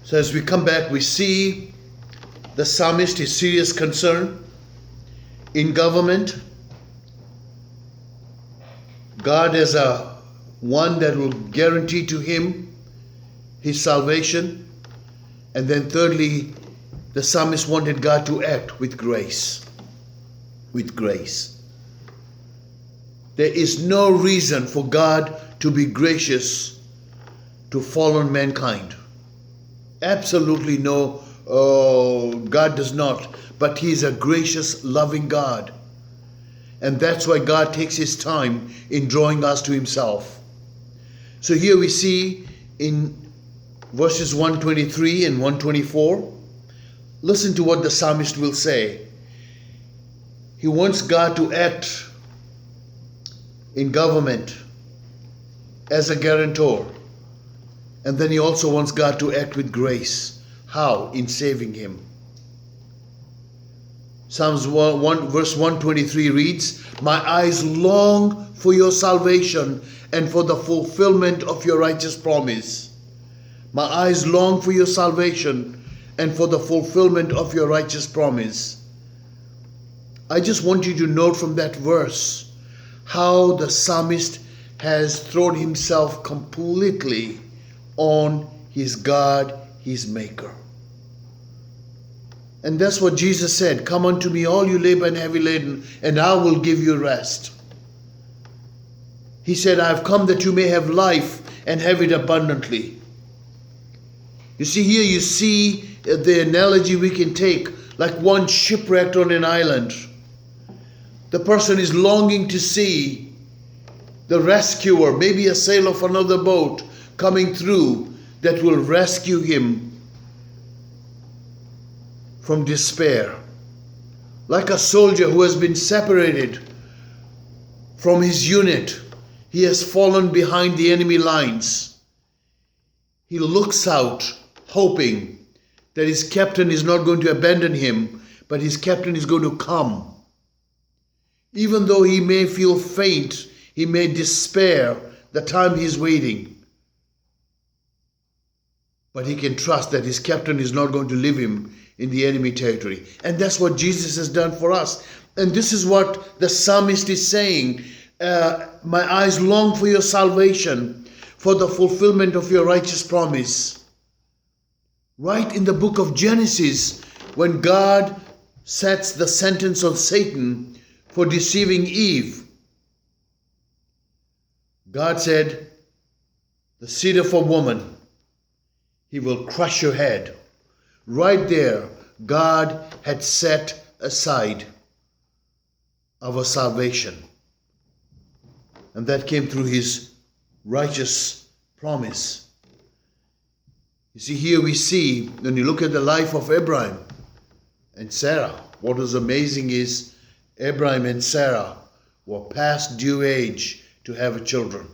So as we come back, we see the psalmist, his serious concern in government. God as a one that will guarantee to him his salvation. And then thirdly, the psalmist wanted God to act with grace. With grace. There is no reason for God to be gracious to fallen mankind. Absolutely no, God does not. But he is a gracious, loving God. And that's why God takes his time in drawing us to himself. So here we see in verses 123 and 124, listen to what the psalmist will say. He wants God to act in government as a guarantor. And then he also wants God to act with grace. How? In saving him. Psalms 1 verse 123 reads, "My eyes long for your salvation and for the fulfillment of your righteous promise." My eyes long for your salvation and for the fulfillment of your righteous promise. I just want you to note from that verse how the psalmist has thrown himself completely on his God, his maker. And that's what Jesus said, "Come unto me, all you labor and heavy laden, and I will give you rest." He said, "I have come that you may have life and have it abundantly." You see, here you see the analogy we can take, like one shipwrecked on an island. The person is longing to see the rescuer, maybe a sail of another boat coming through that will rescue him from despair. Like a soldier who has been separated from his unit, he has fallen behind the enemy lines. He looks out, hoping that his captain is not going to abandon him, but his captain is going to come. Even though he may feel faint, he may despair the time he is waiting. But he can trust that his captain is not going to leave him in the enemy territory. And that's what Jesus has done for us. And this is what the psalmist is saying. My eyes long for your salvation, for the fulfillment of your righteous promise. Right in the book of Genesis, when God sets the sentence on Satan for deceiving Eve, God said, "The seed of a woman, he will crush your head." Right there, God had set aside our salvation. And that came through his righteous promise. You see, here we see, when you look at the life of Abraham and Sarah, what was amazing is Abraham and Sarah were past due age to have children.